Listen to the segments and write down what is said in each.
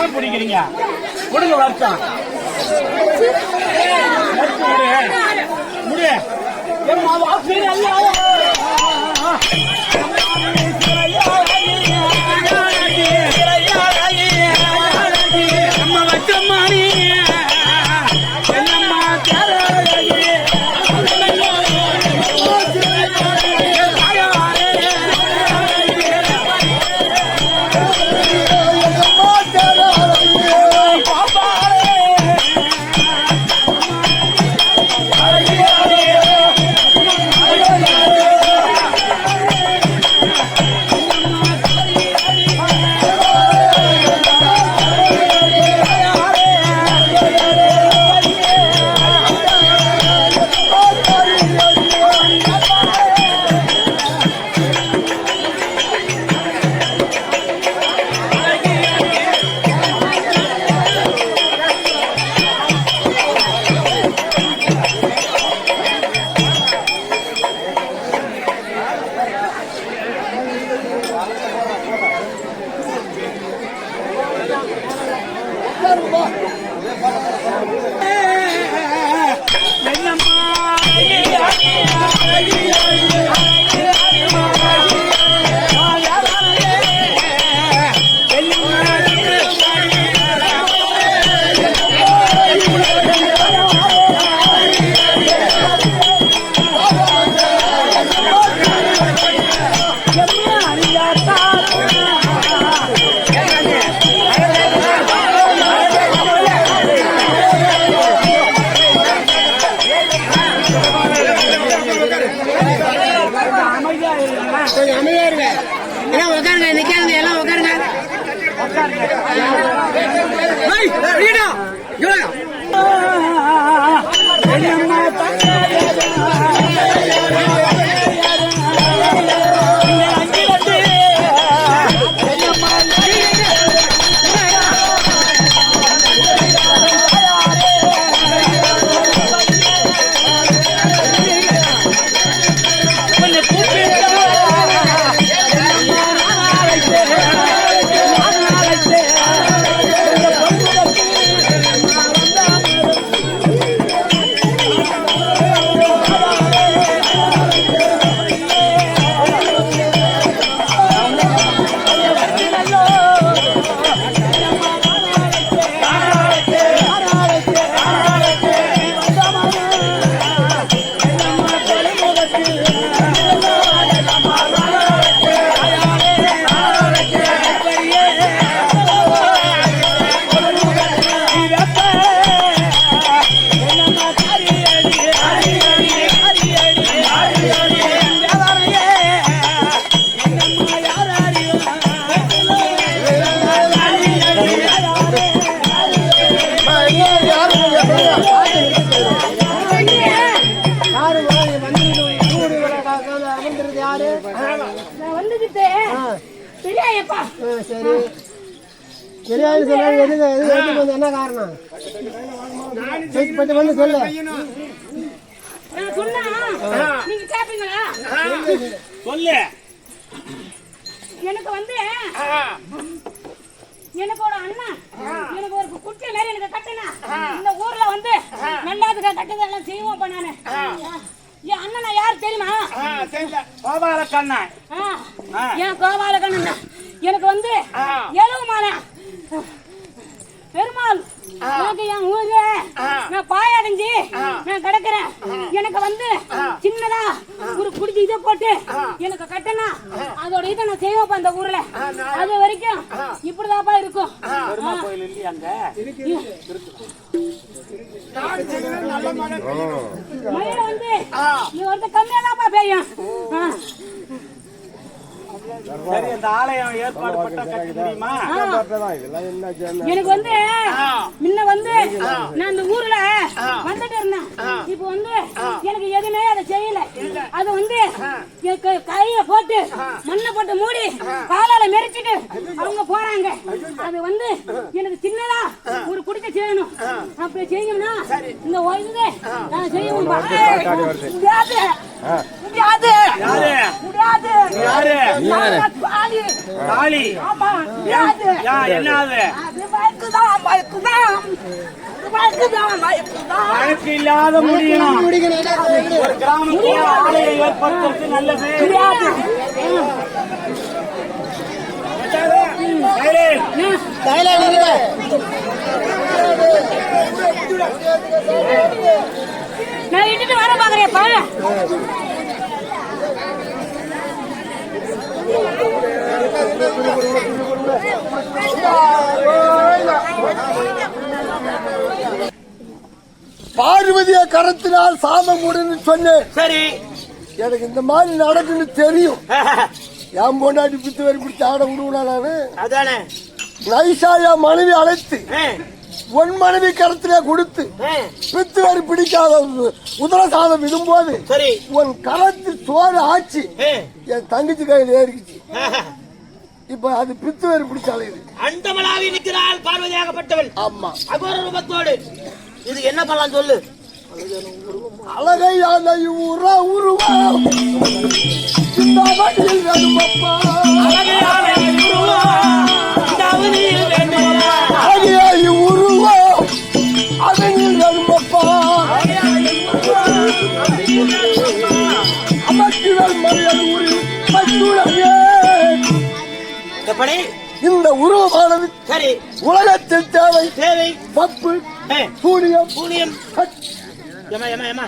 பிடிக்கிறீங்க கொடுங்க வருஷம் முடிய நம்ம வச்சம்மானி என்ன காரணம் சொல்லு சொல்லு எனக்கு வந்து எனக்கோட அண்ணா எனக்கு ஒரு குட்டி மாதிரி எனக்கு கட்டுனா இந்த ஊர்ல வந்து ரெண்டாவது கட்டுதெல்லாம் செய்வோம் நானு என் அண்ணனா யாரு தெரியுமா கோபால கண்ணன் என் கோபால கண்ணன் எனக்கு வந்து எழுவுமான பெருமாள் எனக்கு என் ஊர்ல நான் பாயடைஞ்சு நான் கிடக்குறேன் எனக்கு வந்து சின்னதா ஒரு குடிச்சு இதை போட்டு எனக்கு கட்டனா அதோட இதை நான் செய்வேன் அந்த ஊர்ல அது வரைக்கும் இப்படிதாப்பா இருக்கும் மழையில வந்து நீ ஒருத்த கம்மியா தான்ப்பா பெய்யும் சரி, அந்த ஆலயம் ஏற்பாடு பண்ண கட்ட முடியுமா? எனக்கு வந்து முன்ன வந்து நான் இந்த ஊர்ல வந்துட்டு இருந்தேன். இப்ப வந்து எனக்கு எதுவுமே அதை செய்யல. அது வந்து எனக்கு கையில போட்டு மண்ணை போட்டு மூடி காலால மெரிச்சிட்டு அவங்க போறாங்க. அது வந்து எனக்கு சின்னதா ஒரு குடிக்க செய்யணும். அப்படி செய்யணும்னா இந்த வயசுல நான் செய்யணும். முடியாது முடியாது முடியாது. யாரு? காளி. காளி. ஆமா முடியாது. என்னது? அது வயசுதான் வயசுதான் வழக்கு இல்லாத முடியணும். ஒரு கிராமத்தில் ஆலயம் ஏற்படுத்துறது நல்லது. நான் இட்டுட்டு வர பாக்குறேன்ப்பா. பார்வதிய கரத்தினால் சாமம் முடின்னு சொன்னேன். சரி, எனக்கு இந்த மாதிரி நடக்குன்னு தெரியும். என் பொண்டாட்டி பித்து வரி பிடிச்சி ஆட விடுவா நானு. அதானே நைசாயா மனைவி அழைத்து உன் மனைவி கரத்திலே கொடுத்து பித்து வரி பிடிக்காத உதர சாதம் விடும்போது சரி, உன் கரத்தில் சோறு ஆச்சு என் தங்கச்சி கையில் ஏறிக்குச்சு. இப்ப அது பித்து வரி பிடிச்சாலும் அண்டமலாவி நிற்கிறாள் பார்வதியாகப்பட்டவள். ஆமா, அகோர ரூபத்தோடு இது என்ன பண்ணலாம் சொல்லு. அழகையான உருவம் இந்த வழியில் வேணுமப்பா. அழகைய உருவம் அதனில் வேணுமப்பா. அமைச்சுகள் மறியல் உரி மச்சுடைய எப்படி இந்த உருவமானது சரி உலகத்தில் தேவை தேவை. பப்பு சூனியம் சூனியம். ஏமா ஏமா ஏமா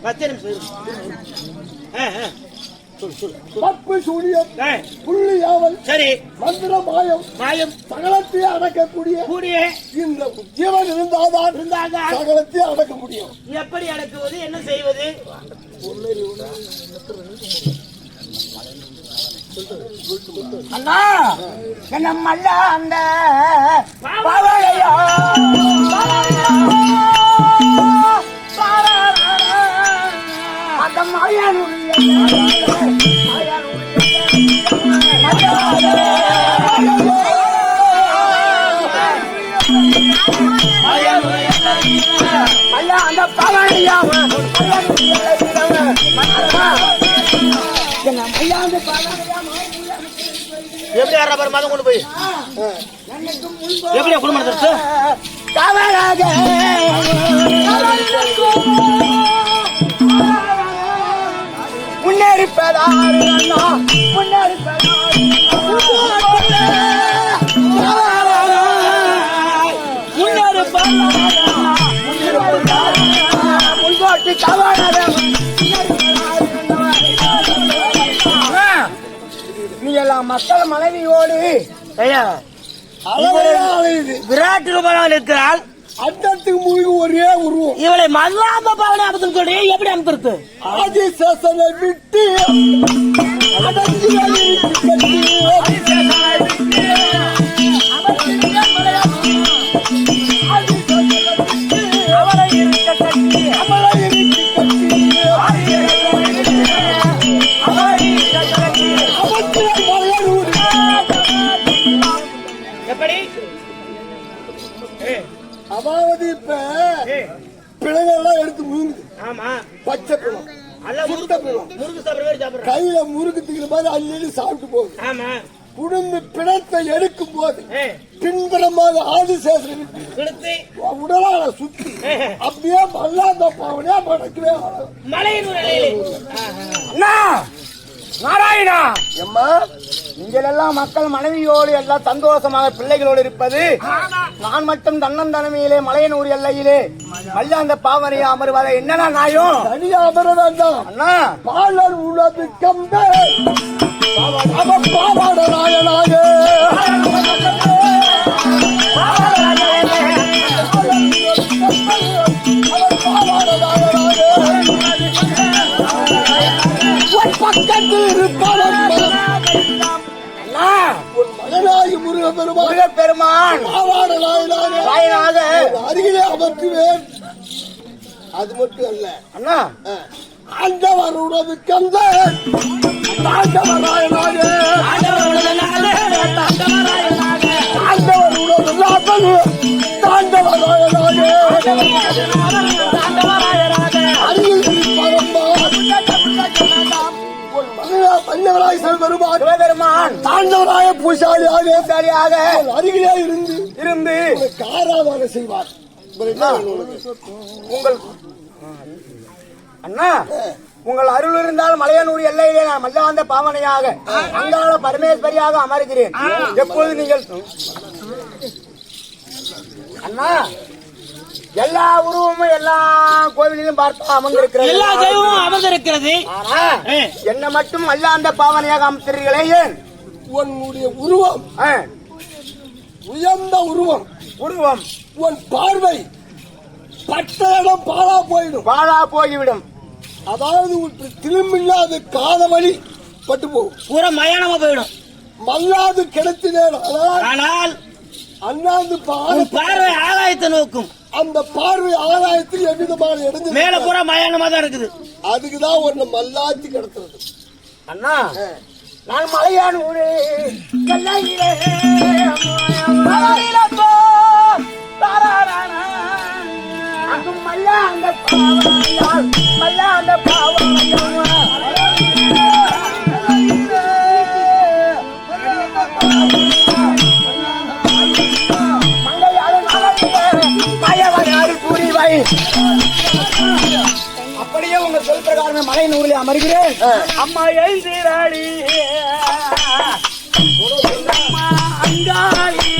10 நிமிஷம் பப்பு சூனியம் புள்ளி யாவல் சரி மந்திர மாயம் மாயம் சகலத்தை அடக்கக்கூடிய கூடிய இந்த ஜீவன் இருந்தால்தான் சகலத்தை அடக்க முடியும். எப்படி அடக்குவது, என்ன செய்வது? அண்ணா என்ன மல்ல அந்த அந்த ஐயா அந்த பவானியா எப்படி ஆறாபர் மாதம் கொண்டு போய் எப்படி குடும்பம் நடத்துறது? கவலாக முன்னேறிப்பதாரு அண்ணா முன்னேறிப்பதாரு முன்கோட்டு கவலாக நீ எல்லாம் மக்கள் மனைவியோடு விராட் ரூபாய் இருக்கிறாள். அண்டத்துக்கு மூழ்கி ஒரே உருவம். இவளை மல்லாம பாவனை அமைத்து சொல்லி எப்படி அமைக்கிறது? ஆதிசேஷனை விட்டு எப்படி அதாவது இப்ப பிள்ளைங்கள்லாம் எடுத்து முழுங்குது. ஆமா, பச்சை பிள்ளை சுத்த பிள்ளை முருகு சாப்பிடுற கையில முறுக்கு திங்கிற மாதிரி அள்ளி சாப்பிட்டு போகுது. ஆமா, குடும்ப பிணத்தை எடுக்கும் போது பின்புறமாக ஆதிசேஷன் உடலால சுத்தி அப்படியே மல்லாந்த பாவனையா படைக்கவே மலையின் நிலையிலே நாராயணா எம்மா நீங்கள் எல்லாம் மக்கள் மனைவியோடு எல்லாம் சந்தோஷமாக பிள்ளைகளோடு இருப்பது, நான் மட்டும் தன்னந்தனமையிலே மலையனூர் எல்லையிலே மல்லாந்த பாவனையா அமர்வதை என்னன்னா நாயும் தனியா அமர வேண்டாம். அண்ணா பாலர் உலகு கம்பே அவன் பாவாட நாயனாக பக்கத்தில் இருப்பவன் பெருமான் முருகப்பெருமான் ஆவார நாயனாக நாயனாக அருகிலே அமர்த்துவேன். அது மட்டும் அல்ல அண்ணா ஆண்டவர் உணவு கந்த ஆண்டவர் நாயனாக ஆண்டவர் உணவு தாண்டவர் நாயனாக அருகில் பஞ்சவராய் பெருமான் தாண்டவராய பூசாரியாக அருகிலே இருந்து காராதாக செய்வார். உங்கள் அண்ணா உங்கள் அருள் இருந்தால் மலையனூர் எல்லையிலே நான் மல்லாந்த பாவனையாக அங்காள பரமேஸ்வரியாக அமர்கிறேன். எப்பொழுது நீங்கள் அண்ணா எல்லா உருவமும் எல்லா கோவிலிலும் பார்த்து அமர்ந்திருக்கிறது, எல்லா தெய்வமும் அமர்ந்திருக்கிறது. ஆனா என்ன மட்டும் மல்லாந்த பாவனையாக அமைத்தீர்களே ஏன்? உன்னுடைய உருவம் உயர்ந்த உருவம் உன் பார்வை பட்ட இடம் பாழா போய்விடும். அதாவது திரும்பில்லாத கால வழி பட்டு போகும், பூரா மயானமா போயிடும். மல்லாது கிடைத்தினேன். ஆனால் அண்ணாந்து பார்வை ஆகாயத்தை நோக்கும். அந்த பார்வை ஆகாயத்தில் எவ்விதமான இடம் மேல பூரா மயானமா தான் இருக்குது. அதுக்குதான் ஒன்னு மல்லாத்தி கிடத்துறது. அண்ணா நான் மலையானூரே அங்கும் மல்லாந்த அப்படியே உங்க சொல் பிரகாரம் மலை நூறில் அமர்கிறேன். அம்மா எழுந்திராடி அங்காளி